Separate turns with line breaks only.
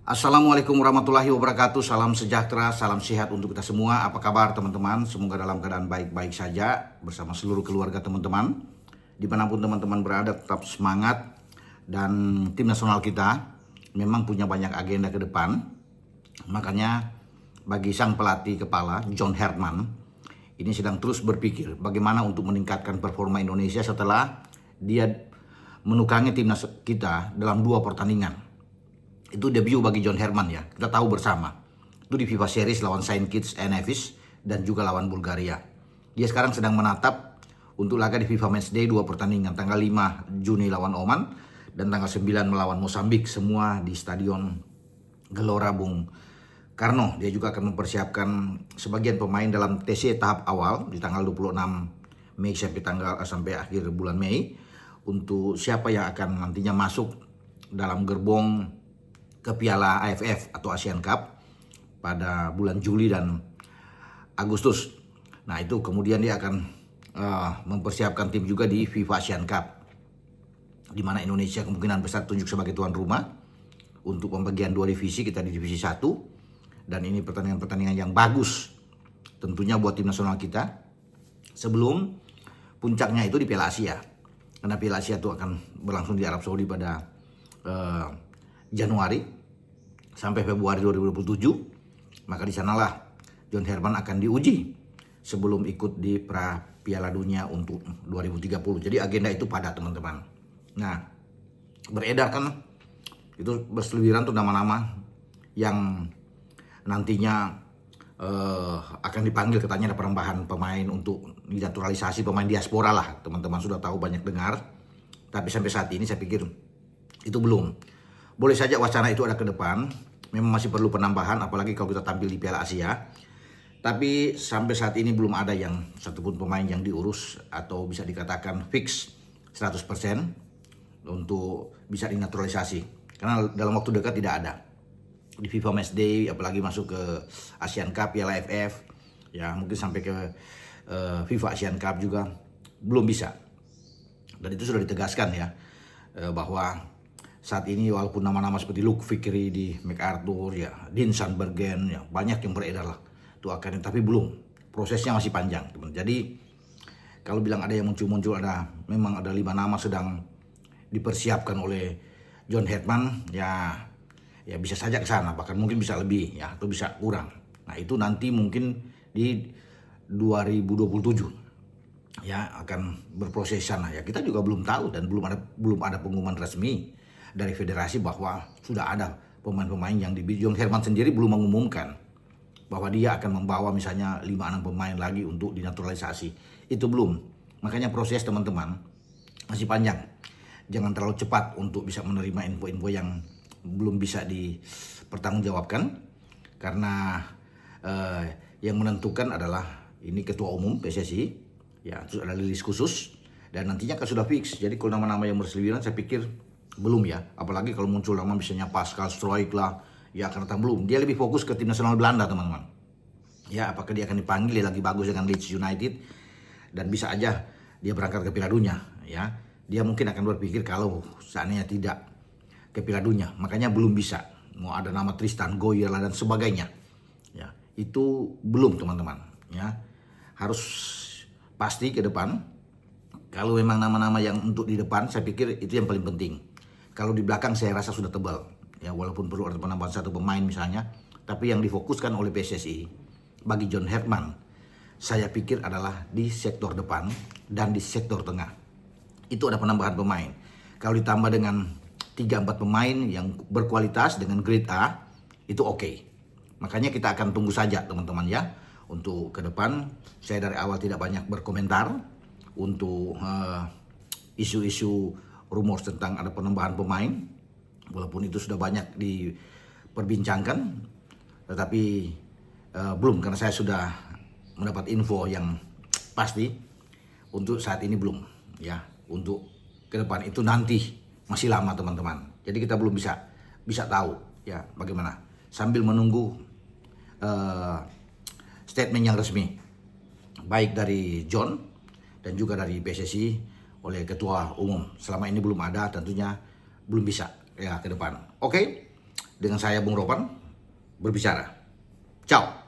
Assalamualaikum warahmatullahi wabarakatuh. Salam sejahtera, salam sehat untuk kita semua. Apa kabar teman-teman? Semoga dalam keadaan baik-baik saja bersama seluruh keluarga teman-teman. Dimanapun teman-teman berada, tetap semangat. Dan tim nasional kita memang punya banyak agenda ke depan. Makanya bagi sang pelatih kepala John Herdman ini sedang terus berpikir bagaimana untuk meningkatkan performa Indonesia setelah dia menukangi timnas kita dalam 2 pertandingan. Itu debut bagi John Herdman ya, kita tahu bersama. Itu di FIFA Series lawan Saint Kitts and Nevis dan juga lawan Bulgaria. Dia sekarang sedang menatap untuk laga di FIFA Matchday 2 pertandingan, tanggal 5 Juni lawan Oman dan tanggal 9 melawan Mozambik, semua di Stadion Gelora Bung Karno. Dia juga akan mempersiapkan sebagian pemain dalam TC tahap awal di tanggal 26 Mei sampai akhir bulan Mei untuk siapa yang akan nantinya masuk dalam gerbong ke Piala AFF atau Asian Cup pada bulan Juli dan Agustus. Nah itu kemudian dia akan mempersiapkan tim juga di FIFA Asian Cup, di mana Indonesia kemungkinan besar tunjuk sebagai tuan rumah untuk pembagian 2 divisi, kita di divisi 1. Dan ini pertandingan-pertandingan yang bagus tentunya buat tim nasional kita sebelum puncaknya itu di Piala Asia. Karena Piala Asia itu akan berlangsung di Arab Saudi pada Januari sampai Februari 2027. Maka di sanalah John Herdman akan diuji sebelum ikut di Piala Dunia untuk 2030. Jadi agenda itu padat teman-teman. Nah, beredar kan itu berseliweran tuh nama-nama yang nantinya akan dipanggil, katanya ada penambahan pemain untuk naturalisasi pemain diaspora lah. Teman-teman sudah tahu, banyak dengar. Tapi sampai saat ini saya pikir itu belum. Boleh saja wacana itu ada ke depan, memang masih perlu penambahan, apalagi kalau kita tampil di Piala Asia. Tapi sampai saat ini belum ada yang satupun pemain yang diurus atau bisa dikatakan fix 100% untuk bisa dinaturalisasi. Karena dalam waktu dekat tidak ada. Di FIFA Matchday, apalagi masuk ke Asian Cup, Piala AFF, ya mungkin sampai ke FIFA Asian Cup juga belum bisa. Dan itu sudah ditegaskan ya, bahwa saat ini walaupun nama-nama seperti Luke Fikri di MacArthur, ya Dean Sandbergen, ya banyak yang beredar lah itu akan, tapi belum, prosesnya masih panjang teman. Jadi kalau bilang ada yang muncul memang ada 5 nama sedang dipersiapkan oleh John Herdman, ya bisa saja ke sana, bahkan mungkin bisa lebih ya atau bisa kurang. Nah itu nanti mungkin di 2027 ya akan berproses sana ya. Kita juga belum tahu dan belum ada pengumuman resmi dari federasi bahwa sudah ada pemain-pemain yang John Herdman sendiri belum mengumumkan bahwa dia akan membawa misalnya 5-6 pemain lagi untuk dinaturalisasi. Itu belum. Makanya proses teman-teman masih panjang. Jangan terlalu cepat untuk bisa menerima info-info yang belum bisa dipertanggungjawabkan, karena yang menentukan adalah ini ketua umum PSSI ya, terus ada rilis khusus dan nantinya kan sudah fix. Jadi kalau nama-nama yang berseliweran saya pikir belum ya, apalagi kalau muncul nama misalnya Pascal Struijk lah, ya karena belum. Dia lebih fokus ke tim nasional Belanda teman-teman. Ya apakah dia akan dipanggil, dia lagi bagus dengan Leeds United dan bisa aja dia berangkat ke Piala Dunia ya. Dia mungkin akan berpikir kalau seandainya tidak ke Piala Dunia, makanya belum bisa. Mau ada nama Tristan Goyer lah dan sebagainya. Ya, itu belum teman-teman ya. Harus pasti ke depan. Kalau memang nama-nama yang untuk di depan, saya pikir itu yang paling penting. Kalau di belakang saya rasa sudah tebal. Ya walaupun perlu ada penambahan 1 pemain misalnya, tapi yang difokuskan oleh PSSI bagi John Herdman, saya pikir adalah di sektor depan dan di sektor tengah. Itu ada penambahan pemain. Kalau ditambah dengan 3-4 pemain yang berkualitas dengan grade A, itu oke. Makanya kita akan tunggu saja teman-teman ya. Untuk ke depan, saya dari awal tidak banyak berkomentar untuk isu-isu rumor tentang ada penambahan pemain, walaupun itu sudah banyak diperbincangkan, tetapi belum, karena saya sudah mendapat info yang pasti. Untuk saat ini belum ya. Untuk ke depan itu nanti masih lama teman-teman. Jadi kita belum bisa tahu ya bagaimana, sambil menunggu statement yang resmi baik dari John dan juga dari PSSI oleh ketua umum. Selama ini belum ada, tentunya belum bisa ya ke depan. Oke. dengan saya Bung Ropan berbicara. Ciao.